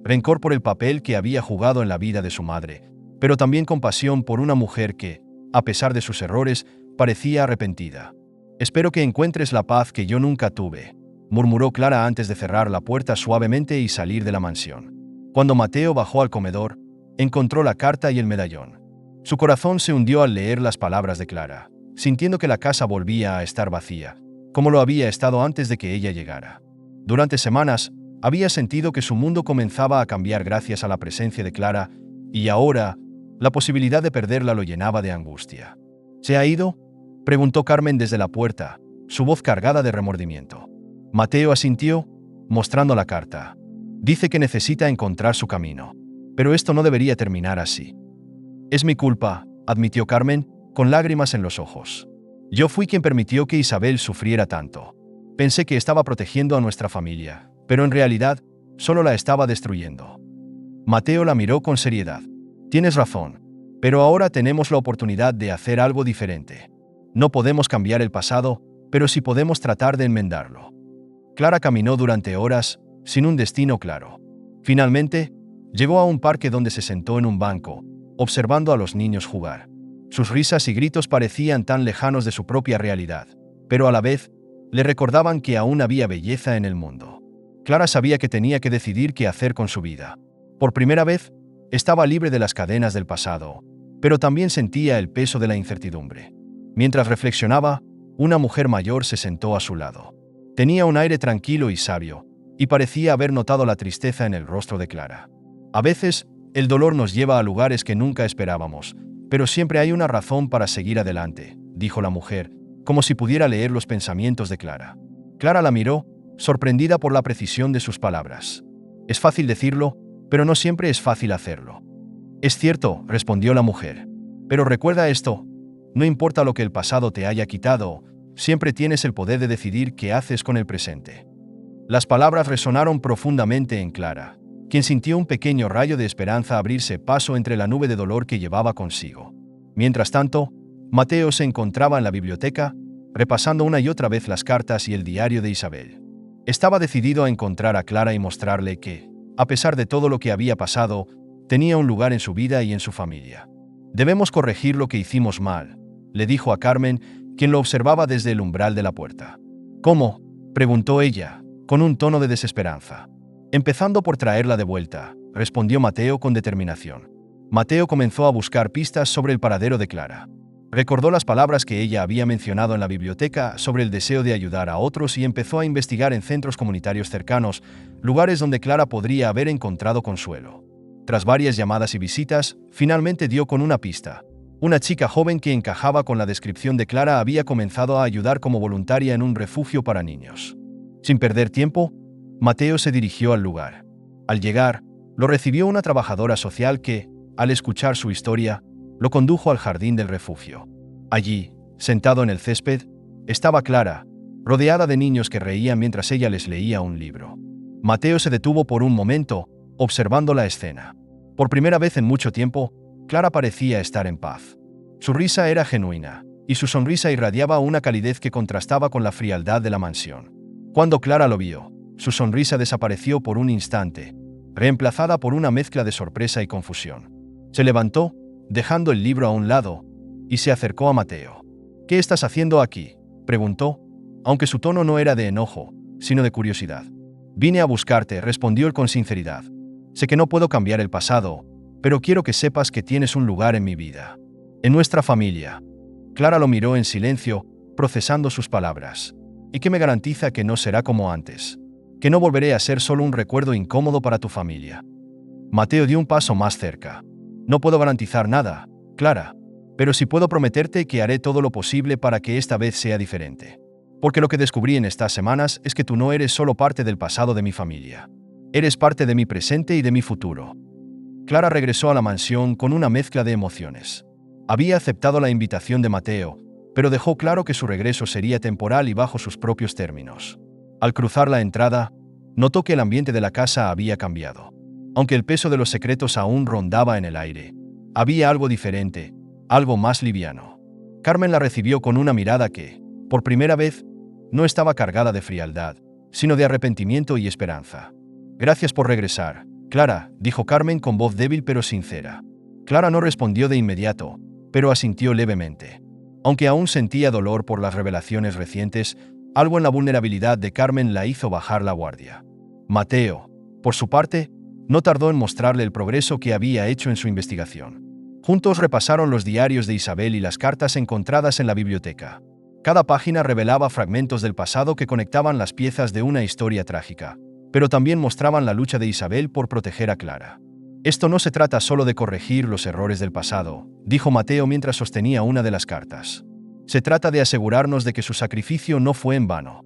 S1: Rencor por el papel que había jugado en la vida de su madre, pero también compasión por una mujer que, a pesar de sus errores, parecía arrepentida. «Espero que encuentres la paz que yo nunca tuve», murmuró Clara antes de cerrar la puerta suavemente y salir de la mansión. Cuando Mateo bajó al comedor, encontró la carta y el medallón. Su corazón se hundió al leer las palabras de Clara, sintiendo que la casa volvía a estar vacía, como lo había estado antes de que ella llegara. Durante semanas, había sentido que su mundo comenzaba a cambiar gracias a la presencia de Clara, y ahora, la posibilidad de perderla lo llenaba de angustia. ¿Se ha ido?, preguntó Carmen desde la puerta, su voz cargada de remordimiento. Mateo asintió, mostrando la carta. Dice que necesita encontrar su camino. Pero esto no debería terminar así. Es mi culpa, admitió Carmen, con lágrimas en los ojos. Yo fui quien permitió que Isabel sufriera tanto. Pensé que estaba protegiendo a nuestra familia, pero en realidad, solo la estaba destruyendo. Mateo la miró con seriedad. Tienes razón, pero ahora tenemos la oportunidad de hacer algo diferente. No podemos cambiar el pasado, pero sí podemos tratar de enmendarlo. Clara caminó durante horas, sin un destino claro. Finalmente, llegó a un parque donde se sentó en un banco, observando a los niños jugar. Sus risas y gritos parecían tan lejanos de su propia realidad, pero a la vez, le recordaban que aún había belleza en el mundo. Clara sabía que tenía que decidir qué hacer con su vida. Por primera vez, estaba libre de las cadenas del pasado, pero también sentía el peso de la incertidumbre. Mientras reflexionaba, una mujer mayor se sentó a su lado. Tenía un aire tranquilo y sabio, y parecía haber notado la tristeza en el rostro de Clara. A veces, el dolor nos lleva a lugares que nunca esperábamos, pero siempre hay una razón para seguir adelante, dijo la mujer, como si pudiera leer los pensamientos de Clara. Clara la miró, sorprendida por la precisión de sus palabras. Es fácil decirlo, pero no siempre es fácil hacerlo. Es cierto, respondió la mujer. Pero recuerda esto, no importa lo que el pasado te haya quitado, siempre tienes el poder de decidir qué haces con el presente. Las palabras resonaron profundamente en Clara, quien sintió un pequeño rayo de esperanza abrirse paso entre la nube de dolor que llevaba consigo. Mientras tanto, Mateo se encontraba en la biblioteca, repasando una y otra vez las cartas y el diario de Isabel. Estaba decidido a encontrar a Clara y mostrarle que, a pesar de todo lo que había pasado, tenía un lugar en su vida y en su familia. «Debemos corregir lo que hicimos mal», le dijo a Carmen, quien lo observaba desde el umbral de la puerta. «¿Cómo?», preguntó ella, con un tono de desesperanza. «Empezando por traerla de vuelta», respondió Mateo con determinación. Mateo comenzó a buscar pistas sobre el paradero de Clara. Recordó las palabras que ella había mencionado en la biblioteca sobre el deseo de ayudar a otros y empezó a investigar en centros comunitarios cercanos, lugares donde Clara podría haber encontrado consuelo. Tras varias llamadas y visitas, finalmente dio con una pista. Una chica joven que encajaba con la descripción de Clara había comenzado a ayudar como voluntaria en un refugio para niños. Sin perder tiempo, Mateo se dirigió al lugar. Al llegar, lo recibió una trabajadora social que, al escuchar su historia, lo condujo al jardín del refugio. Allí, sentado en el césped, estaba Clara, rodeada de niños que reían mientras ella les leía un libro. Mateo se detuvo por un momento, observando la escena. Por primera vez en mucho tiempo, Clara parecía estar en paz. Su risa era genuina, y su sonrisa irradiaba una calidez que contrastaba con la frialdad de la mansión. Cuando Clara lo vio, su sonrisa desapareció por un instante, reemplazada por una mezcla de sorpresa y confusión. Se levantó, dejando el libro a un lado, y se acercó a Mateo. «¿Qué estás haciendo aquí?», preguntó, aunque su tono no era de enojo, sino de curiosidad. «Vine a buscarte», respondió él con sinceridad. «Sé que no puedo cambiar el pasado, pero quiero que sepas que tienes un lugar en mi vida. En nuestra familia». Clara lo miró en silencio, procesando sus palabras. «¿Y qué me garantiza que no será como antes? Que no volveré a ser solo un recuerdo incómodo para tu familia». Mateo dio un paso más cerca. «No puedo garantizar nada, Clara, pero sí puedo prometerte que haré todo lo posible para que esta vez sea diferente. Porque lo que descubrí en estas semanas es que tú no eres solo parte del pasado de mi familia. Eres parte de mi presente y de mi futuro». Clara regresó a la mansión con una mezcla de emociones. Había aceptado la invitación de Mateo, pero dejó claro que su regreso sería temporal y bajo sus propios términos. Al cruzar la entrada, notó que el ambiente de la casa había cambiado. Aunque el peso de los secretos aún rondaba en el aire, había algo diferente, algo más liviano. Carmen la recibió con una mirada que, por primera vez, no estaba cargada de frialdad, sino de arrepentimiento y esperanza. «Gracias por regresar, Clara», dijo Carmen con voz débil pero sincera. Clara no respondió de inmediato, pero asintió levemente. Aunque aún sentía dolor por las revelaciones recientes, algo en la vulnerabilidad de Carmen la hizo bajar la guardia. Mateo, por su parte, no tardó en mostrarle el progreso que había hecho en su investigación. Juntos repasaron los diarios de Isabel y las cartas encontradas en la biblioteca. Cada página revelaba fragmentos del pasado que conectaban las piezas de una historia trágica, pero también mostraban la lucha de Isabel por proteger a Clara. «Esto no se trata solo de corregir los errores del pasado», dijo Mateo mientras sostenía una de las cartas. «Se trata de asegurarnos de que su sacrificio no fue en vano».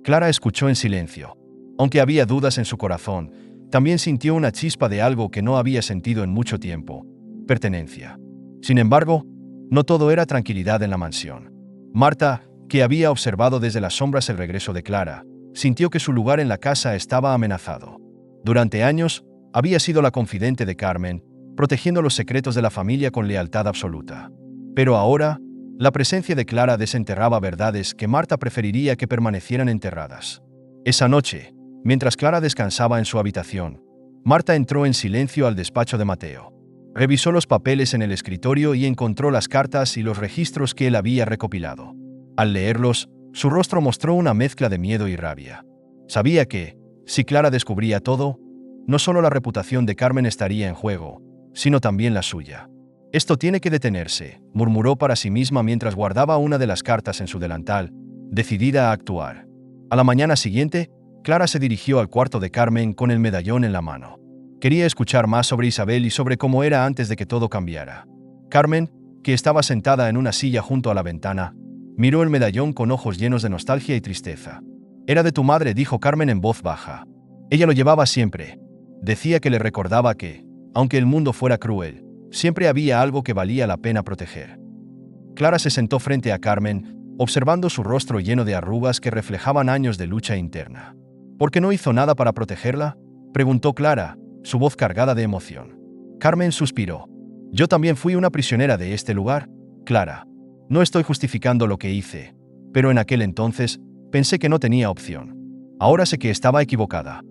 S1: Clara escuchó en silencio. Aunque había dudas en su corazón, también sintió una chispa de algo que no había sentido en mucho tiempo: pertenencia. Sin embargo, no todo era tranquilidad en la mansión. Marta, que había observado desde las sombras el regreso de Clara, sintió que su lugar en la casa estaba amenazado. Durante años, había sido la confidente de Carmen, protegiendo los secretos de la familia con lealtad absoluta. Pero ahora, la presencia de Clara desenterraba verdades que Marta preferiría que permanecieran enterradas. Esa noche, mientras Clara descansaba en su habitación, Marta entró en silencio al despacho de Mateo. Revisó los papeles en el escritorio y encontró las cartas y los registros que él había recopilado. Al leerlos, su rostro mostró una mezcla de miedo y rabia. Sabía que, si Clara descubría todo, no solo la reputación de Carmen estaría en juego, sino también la suya. «Esto tiene que detenerse», murmuró para sí misma mientras guardaba una de las cartas en su delantal, decidida a actuar. A la mañana siguiente, Clara se dirigió al cuarto de Carmen con el medallón en la mano. Quería escuchar más sobre Isabel y sobre cómo era antes de que todo cambiara. Carmen, que estaba sentada en una silla junto a la ventana, miró el medallón con ojos llenos de nostalgia y tristeza. «Era de tu madre», dijo Carmen en voz baja. «Ella lo llevaba siempre. Decía que le recordaba que, aunque el mundo fuera cruel, siempre había algo que valía la pena proteger». Clara se sentó frente a Carmen, observando su rostro lleno de arrugas que reflejaban años de lucha interna. «¿Por qué no hizo nada para protegerla?», preguntó Clara, su voz cargada de emoción. Carmen suspiró. «Yo también fui una prisionera de este lugar, Clara. No estoy justificando lo que hice, pero en aquel entonces pensé que no tenía opción. Ahora sé que estaba equivocada».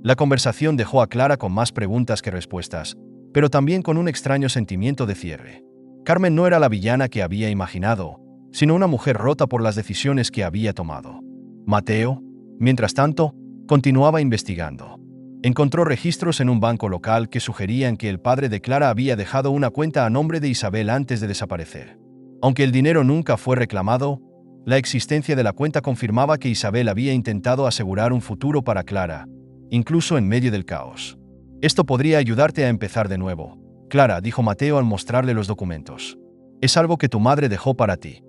S1: La conversación dejó a Clara con más preguntas que respuestas, pero también con un extraño sentimiento de cierre. Carmen no era la villana que había imaginado, sino una mujer rota por las decisiones que había tomado. Mateo, mientras tanto, continuaba investigando. Encontró registros en un banco local que sugerían que el padre de Clara había dejado una cuenta a nombre de Isabel antes de desaparecer. Aunque el dinero nunca fue reclamado, la existencia de la cuenta confirmaba que Isabel había intentado asegurar un futuro para Clara, incluso en medio del caos. «Esto podría ayudarte a empezar de nuevo, Clara», dijo Mateo al mostrarle los documentos. «Es algo que tu madre dejó para ti».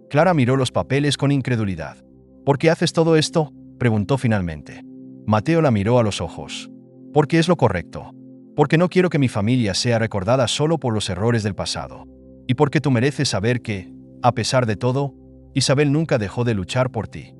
S1: Clara miró los papeles con incredulidad. «¿Por qué haces todo esto?», preguntó finalmente. Mateo la miró a los ojos. «Porque es lo correcto. Porque no quiero que mi familia sea recordada solo por los errores del pasado. Y porque tú mereces saber que, a pesar de todo, Isabel nunca dejó de luchar por ti».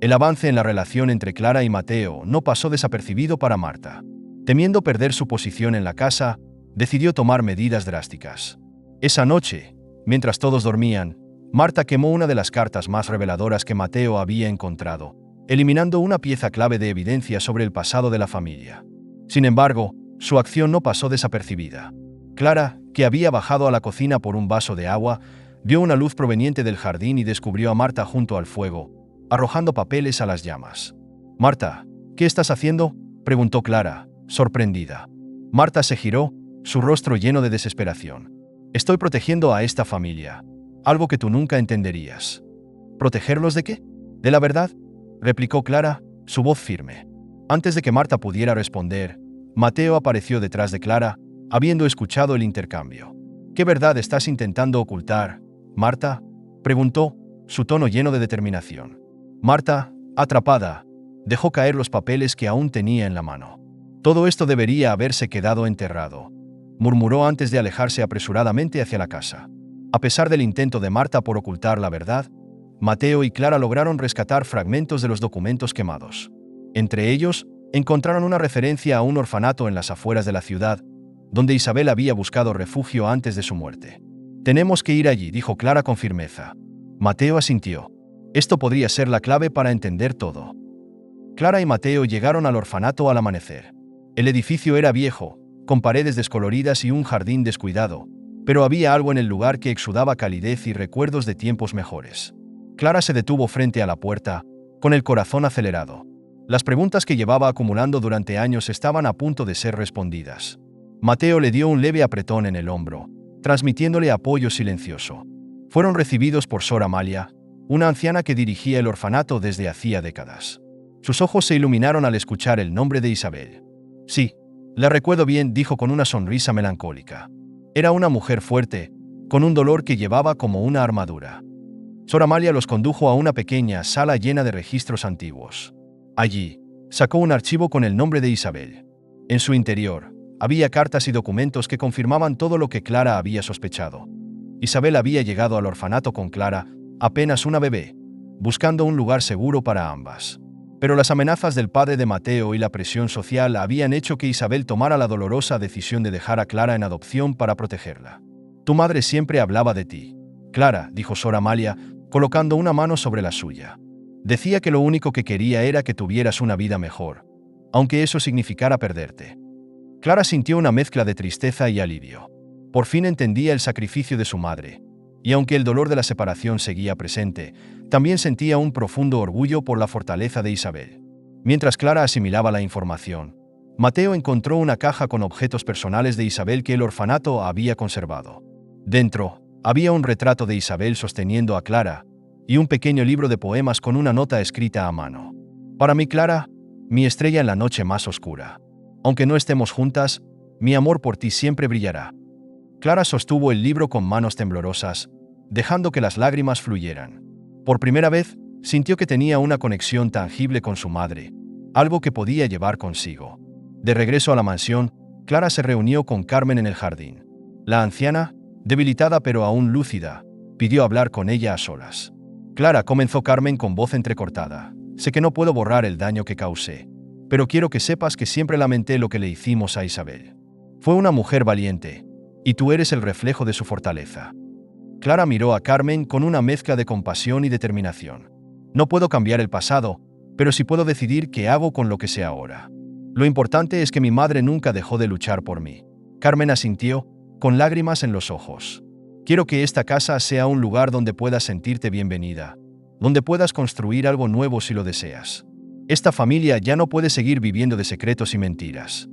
S1: El avance en la relación entre Clara y Mateo no pasó desapercibido para Marta. Temiendo perder su posición en la casa, decidió tomar medidas drásticas. Esa noche, mientras todos dormían, Marta quemó una de las cartas más reveladoras que Mateo había encontrado, eliminando una pieza clave de evidencia sobre el pasado de la familia. Sin embargo, su acción no pasó desapercibida. Clara, que había bajado a la cocina por un vaso de agua, vio una luz proveniente del jardín y descubrió a Marta junto al fuego, arrojando papeles a las llamas. «Marta, ¿qué estás haciendo?», preguntó Clara, sorprendida. Marta se giró, su rostro lleno de desesperación. «Estoy protegiendo a esta familia. Algo que tú nunca entenderías». «¿Protegerlos de qué?». «De la verdad», replicó Clara, su voz firme. Antes de que Marta pudiera responder, Mateo apareció detrás de Clara, habiendo escuchado el intercambio. «¿Qué verdad estás intentando ocultar, Marta?», preguntó, su tono lleno de determinación. Marta, atrapada, dejó caer los papeles que aún tenía en la mano. «Todo esto debería haberse quedado enterrado», murmuró antes de alejarse apresuradamente hacia la casa. A pesar del intento de Marta por ocultar la verdad, Mateo y Clara lograron rescatar fragmentos de los documentos quemados. Entre ellos, encontraron una referencia a un orfanato en las afueras de la ciudad, donde Isabel había buscado refugio antes de su muerte. «Tenemos que ir allí», dijo Clara con firmeza. Mateo asintió. Esto podría ser la clave para entender todo. Clara y Mateo llegaron al orfanato al amanecer. El edificio era viejo, con paredes descoloridas y un jardín descuidado, pero había algo en el lugar que exudaba calidez y recuerdos de tiempos mejores. Clara se detuvo frente a la puerta, con el corazón acelerado. Las preguntas que llevaba acumulando durante años estaban a punto de ser respondidas. Mateo le dio un leve apretón en el hombro, transmitiéndole apoyo silencioso. Fueron recibidos por Sor Amalia, una anciana que dirigía el orfanato desde hacía décadas. Sus ojos se iluminaron al escuchar el nombre de Isabel. «Sí, la recuerdo bien», dijo con una sonrisa melancólica. Era una mujer fuerte, con un dolor que llevaba como una armadura. Sor Amalia los condujo a una pequeña sala llena de registros antiguos. Allí, sacó un archivo con el nombre de Isabel. En su interior, había cartas y documentos que confirmaban todo lo que Clara había sospechado. Isabel había llegado al orfanato con Clara, apenas una bebé, buscando un lugar seguro para ambas. Pero las amenazas del padre de Mateo y la presión social habían hecho que Isabel tomara la dolorosa decisión de dejar a Clara en adopción para protegerla. «Tu madre siempre hablaba de ti, Clara», dijo Sor Amalia, colocando una mano sobre la suya. «Decía que lo único que quería era que tuvieras una vida mejor, aunque eso significara perderte». Clara sintió una mezcla de tristeza y alivio. Por fin entendía el sacrificio de su madre, y aunque el dolor de la separación seguía presente, también sentía un profundo orgullo por la fortaleza de Isabel. Mientras Clara asimilaba la información, Mateo encontró una caja con objetos personales de Isabel que el orfanato había conservado. Dentro, había un retrato de Isabel sosteniendo a Clara y un pequeño libro de poemas con una nota escrita a mano. «Para mí, Clara, mi estrella en la noche más oscura. Aunque no estemos juntas, mi amor por ti siempre brillará». Clara sostuvo el libro con manos temblorosas, dejando que las lágrimas fluyeran. Por primera vez, sintió que tenía una conexión tangible con su madre, algo que podía llevar consigo. De regreso a la mansión, Clara se reunió con Carmen en el jardín. La anciana, debilitada pero aún lúcida, pidió hablar con ella a solas. «Clara», comenzó Carmen con voz entrecortada, «sé que no puedo borrar el daño que causé, pero quiero que sepas que siempre lamenté lo que le hicimos a Isabel. Fue una mujer valiente, y tú eres el reflejo de su fortaleza». Clara miró a Carmen con una mezcla de compasión y determinación. «No puedo cambiar el pasado, pero sí puedo decidir qué hago con lo que sé ahora. Lo importante es que mi madre nunca dejó de luchar por mí». Carmen asintió, con lágrimas en los ojos. «Quiero que esta casa sea un lugar donde puedas sentirte bienvenida, donde puedas construir algo nuevo si lo deseas. Esta familia ya no puede seguir viviendo de secretos y mentiras».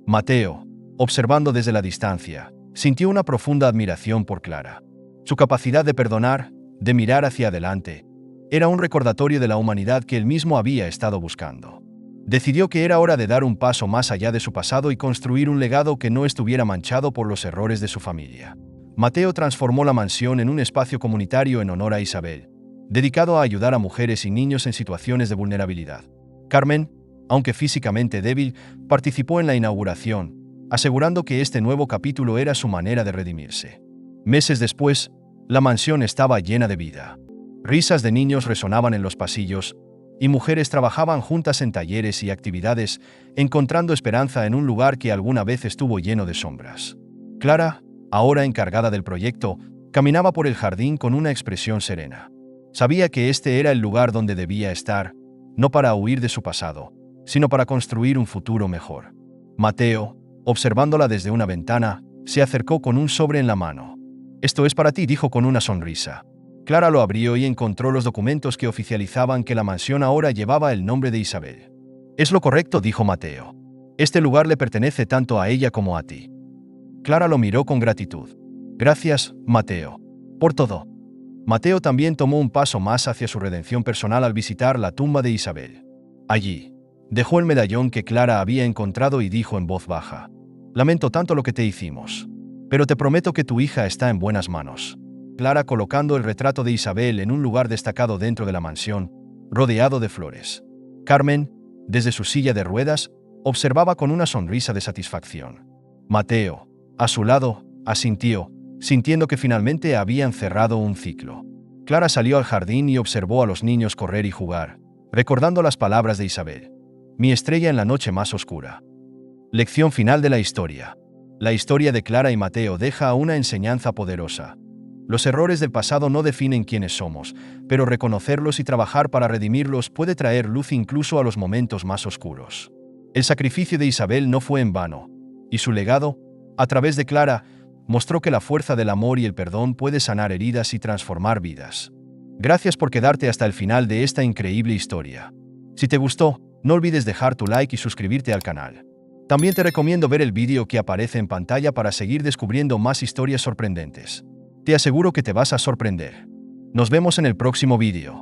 S1: Mateo, observando desde la distancia, sintió una profunda admiración por Clara. Su capacidad de perdonar, de mirar hacia adelante, era un recordatorio de la humanidad que él mismo había estado buscando. Decidió que era hora de dar un paso más allá de su pasado y construir un legado que no estuviera manchado por los errores de su familia. Mateo transformó la mansión en un espacio comunitario en honor a Isabel, dedicado a ayudar a mujeres y niños en situaciones de vulnerabilidad. Carmen, aunque físicamente débil, participó en la inauguración, asegurando que este nuevo capítulo era su manera de redimirse. Meses después, la mansión estaba llena de vida. Risas de niños resonaban en los pasillos, y mujeres trabajaban juntas en talleres y actividades, encontrando esperanza en un lugar que alguna vez estuvo lleno de sombras. Clara, ahora encargada del proyecto, caminaba por el jardín con una expresión serena. Sabía que este era el lugar donde debía estar, no para huir de su pasado, sino para construir un futuro mejor. Mateo, observándola desde una ventana, se acercó con un sobre en la mano. «Esto es para ti», dijo con una sonrisa. Clara lo abrió y encontró los documentos que oficializaban que la mansión ahora llevaba el nombre de Isabel. «Es lo correcto», dijo Mateo. «Este lugar le pertenece tanto a ella como a ti». Clara lo miró con gratitud. «Gracias, Mateo, por todo». Mateo también tomó un paso más hacia su redención personal al visitar la tumba de Isabel. Allí, dejó el medallón que Clara había encontrado y dijo en voz baja: «Lamento tanto lo que te hicimos, pero te prometo que tu hija está en buenas manos». Clara colocando el retrato de Isabel en un lugar destacado dentro de la mansión, rodeado de flores. Carmen, desde su silla de ruedas, observaba con una sonrisa de satisfacción. Mateo, a su lado, asintió, sintiendo que finalmente habían cerrado un ciclo. Clara salió al jardín y observó a los niños correr y jugar, recordando las palabras de Isabel: «Mi estrella en la noche más oscura». Lección final de la historia. La historia de Clara y Mateo deja una enseñanza poderosa. Los errores del pasado no definen quiénes somos, pero reconocerlos y trabajar para redimirlos puede traer luz incluso a los momentos más oscuros. El sacrificio de Isabel no fue en vano, y su legado, a través de Clara, mostró que la fuerza del amor y el perdón puede sanar heridas y transformar vidas. Gracias por quedarte hasta el final de esta increíble historia. Si te gustó, no olvides dejar tu like y suscribirte al canal. También te recomiendo ver el vídeo que aparece en pantalla para seguir descubriendo más historias sorprendentes. Te aseguro que te vas a sorprender. Nos vemos en el próximo vídeo.